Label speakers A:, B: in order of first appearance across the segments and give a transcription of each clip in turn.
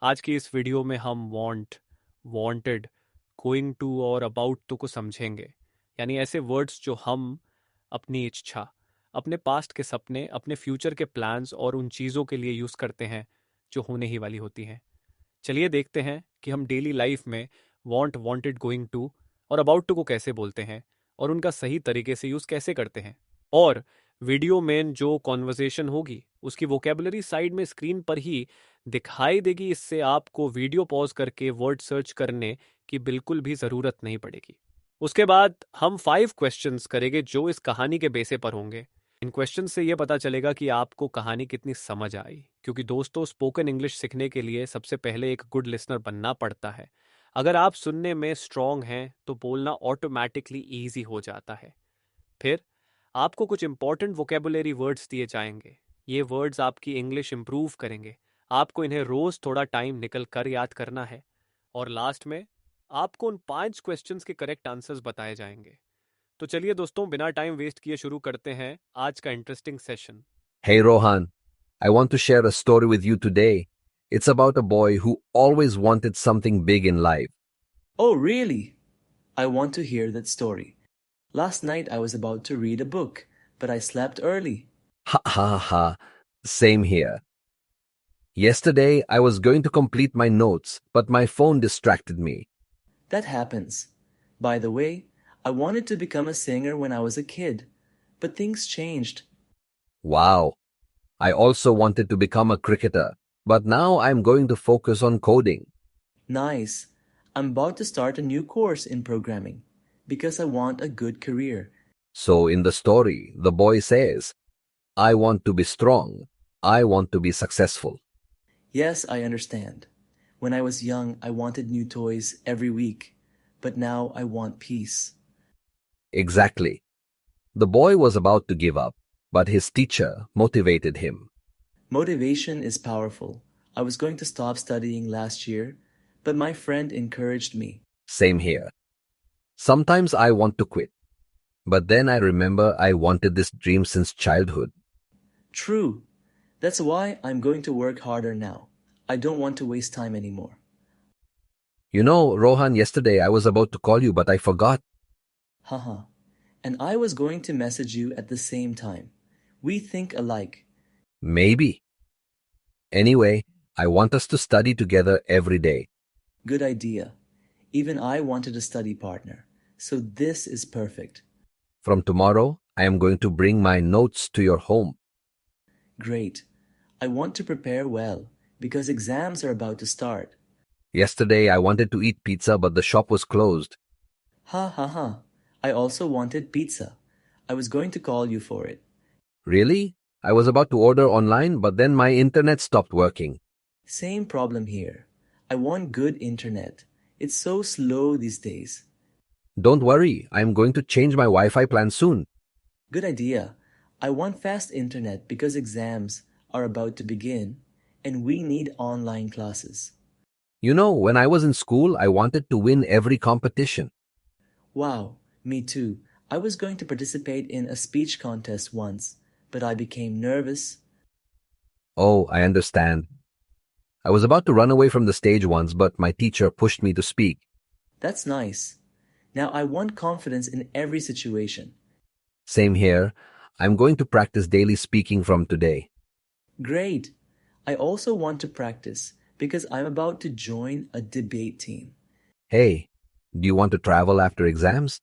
A: आज की इस वीडियो में हम वांटेड, गोइंग टू और अबाउट टू को समझेंगे। यानी ऐसे वर्ड्स जो हम अपनी इच्छा, अपने पास्ट के सपने, अपने फ्यूचर के प्लान्स और उन चीज़ों के लिए यूज़ करते हैं जो होने ही वाली होती हैं। चलिए देखते हैं कि हम डेली लाइफ में वांटेड, गोइंग टू और अबाउट टू को कैसे बोलते हैं और उनका सही तरीके से यूज़ कैसे करते हैं। और वीडियो में जो कॉन्वर्सेशन होगी उसकी वोकेबलरी साइड में स्क्रीन पर ही दिखाई देगी। इससे आपको वीडियो पॉज करके वर्ड सर्च करने की बिल्कुल भी ज़रूरत नहीं पड़ेगी। उसके बाद हम 5 क्वेश्चंस करेंगे जो इस कहानी के बेसे पर होंगे। इन क्वेश्चन से ये पता चलेगा कि आपको कहानी कितनी समझ आई, क्योंकि दोस्तों स्पोकन इंग्लिश सीखने के लिए सबसे पहले एक गुड लिसनर बनना पड़ता है। अगर आप सुनने में स्ट्रांग हैं तो बोलना ऑटोमेटिकली ईजी हो जाता है। फिर आपको कुछ इंपॉर्टेंट वोकेबुलरी वर्ड्स दिए जाएंगे। ये वर्ड्स आपकी इंग्लिश इंप्रूव करेंगे। आपको इन्हें रोज थोड़ा टाइम निकल कर याद करना है। और लास्ट में आपको उन 5 क्वेश्चंस के करेक्ट आंसर्स बताए जाएंगे। तो चलिए दोस्तों, बिना टाइम वेस्ट किए शुरू करते हैं आज का interesting session.
B: Hey Rohan, I want to share a story with you today. It's about a boy who always wanted something big in life.
C: Oh, really? I want to hear that story. Last night I was about to read a book, but I slept early.
B: Ha ha ha, same here. Yesterday I was going to complete my notes, but my phone distracted me.
C: That happens. By the way, I wanted to become a singer when I was a kid, but things changed.
B: Wow, I also wanted to become a cricketer, but now I'm going to focus on coding.
C: Nice. I'm about to start a new course in programming because I want a good career.
B: So in the story, the boy says, I want to be strong. I want to be successful.
C: Yes, I understand. When I was young, I wanted new toys every week, but now I want peace.
B: Exactly. The boy was about to give up, but his teacher motivated him.
C: Motivation is powerful. I was going to stop studying last year, but my friend encouraged me.
B: Same here. Sometimes I want to quit, but then I remember I wanted this dream since childhood.
C: True. That's why I'm going to work harder now. I don't want to waste time anymore.
B: You know, Rohan, yesterday I was about to call you, but I forgot.
C: Haha. And I was going to message you at the same time. We think alike.
B: Maybe. Anyway, I want us to study together every day.
C: Good idea. Even I wanted a study partner. So this is perfect.
B: From tomorrow, I am going to bring my notes to your home.
C: Great. I want to prepare well because exams are about to start.
B: Yesterday I wanted to eat pizza, but the shop was closed.
C: Ha ha ha. I also wanted pizza. I was going to call you for it.
B: Really? I was about to order online, but then my internet stopped working.
C: Same problem here. I want good internet. It's so slow these days.
B: Don't worry, I am going to change my Wi-Fi plan soon.
C: Good idea. I want fast internet because exams are about to begin and we need online classes.
B: You know, when I was in school, I wanted to win every competition.
C: Wow, me too. I was going to participate in a speech contest once, but I became nervous.
B: Oh, I understand. I was about to run away from the stage once, but my teacher pushed me to speak.
C: That's nice. Now I want confidence in every situation.
B: Same here. I'm going to practice daily speaking from today.
C: Great. I also want to practice because I'm about to join a debate team.
B: Hey, do you want to travel after exams?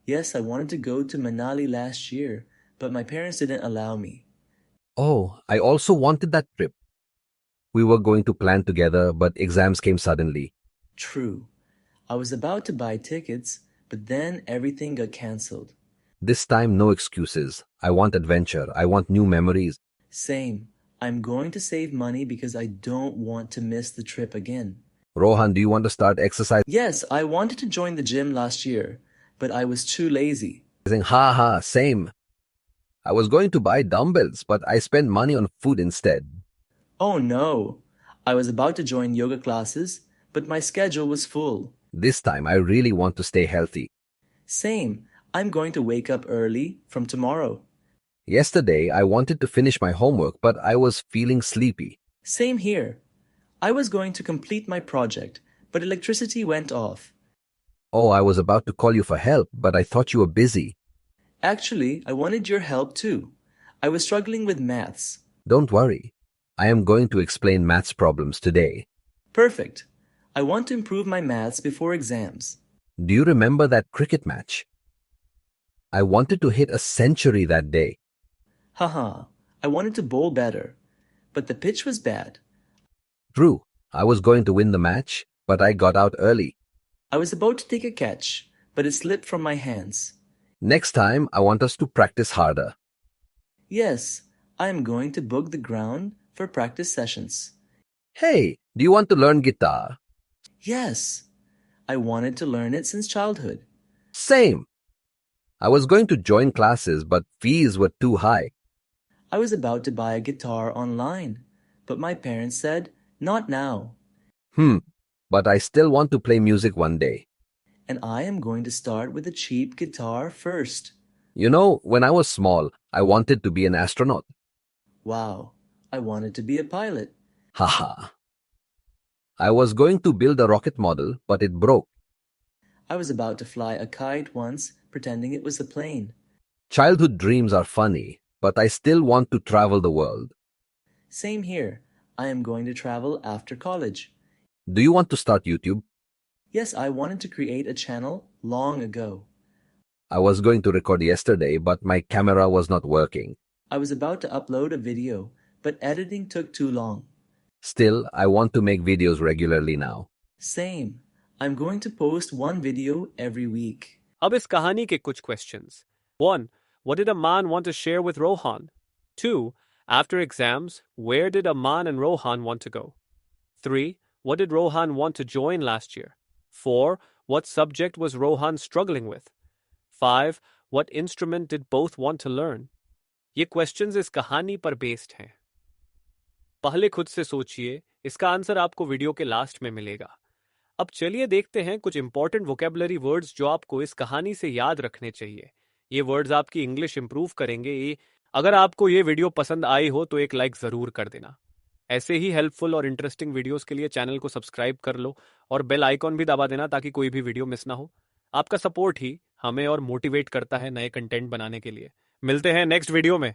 C: Yes, I wanted to go to Manali last year, but my parents didn't allow me.
B: Oh, I also wanted that trip. We were going to plan together, but exams came suddenly.
C: True. I was about to buy tickets, but then everything got cancelled.
B: This time, no excuses. I want adventure. I want new memories.
C: Same. I'm going to save money because I don't want to miss the trip again.
B: Rohan, do you want to start exercising?
C: Yes, I wanted to join the gym last year, but I was too lazy.
B: Ha ha, same. I was going to buy dumbbells, but I spent money on food instead.
C: Oh no! I was about to join yoga classes, but my schedule was full.
B: This time, I really want to stay healthy.
C: Same. I'm going to wake up early from tomorrow.
B: Yesterday, I wanted to finish my homework, but I was feeling sleepy.
C: Same here. I was going to complete my project, but electricity went off.
B: Oh, I was about to call you for help, but I thought you were busy.
C: Actually, I wanted your help too. I was struggling with maths.
B: Don't worry. I am going to explain maths problems today.
C: Perfect. I want to improve my maths before exams.
B: Do you remember that cricket match? I wanted to hit a century that day.
C: Haha, I wanted to bowl better, but the pitch was bad.
B: True, I was going to win the match, but I got out early.
C: I was about to take a catch, but it slipped from my hands.
B: Next time, I want us to practice harder.
C: Yes, I am going to book the ground for practice sessions.
B: Hey, do you want to learn guitar?
C: Yes, I wanted to learn it since childhood.
B: Same. I was going to join classes, but fees were too high.
C: I was about to buy a guitar online, but my parents said, not now.
B: But I still want to play music one day.
C: And I am going to start with a cheap guitar first.
B: You know, when I was small, I wanted to be an astronaut.
C: Wow, I wanted to be a pilot.
B: Haha. I was going to build a rocket model, but it broke.
C: I was about to fly a kite once, pretending it was a plane.
B: Childhood dreams are funny, but I still want to travel the world.
C: Same here. I am going to travel after college.
B: Do you want to start YouTube?
C: Yes, I wanted to create a channel long ago.
B: I was going to record yesterday, but my camera was not working.
C: I was about to upload a video, but editing took too long.
B: Still, I want to make videos regularly now.
C: Same. I'm going to post one video every week.
A: अब इस कहानी के कुछ questions. 1. What did Aman want to share with Rohan? 2. After exams, where did Aman and Rohan want to go? 3. What did Rohan want to join last year? 4. What subject was Rohan struggling with? 5. What instrument did both want to learn? ये questions इस कहानी पर based हैं. पहले खुद से सोचिए, इसका आंसर आपको वीडियो के लास्ट में मिलेगा. अब चलिए देखते हैं कुछ इंपॉर्टेंट वोकेबलरी वर्ड्स जो आपको इस कहानी से याद रखने चाहिए. ये वर्ड्स आपकी इंग्लिश इंप्रूव करेंगे. अगर आपको ये वीडियो पसंद आई हो तो एक लाइक ज़रूर कर देना. ऐसे ही हेल्पफुल और इंटरेस्टिंग वीडियोस के लिए चैनल को सब्सक्राइब कर लो और बेल आइकॉन भी दबा देना ताकि कोई भी वीडियो मिस ना हो. आपका सपोर्ट ही हमें और मोटिवेट करता है नए कंटेंट बनाने के लिए. मिलते हैं नेक्स्ट वीडियो में.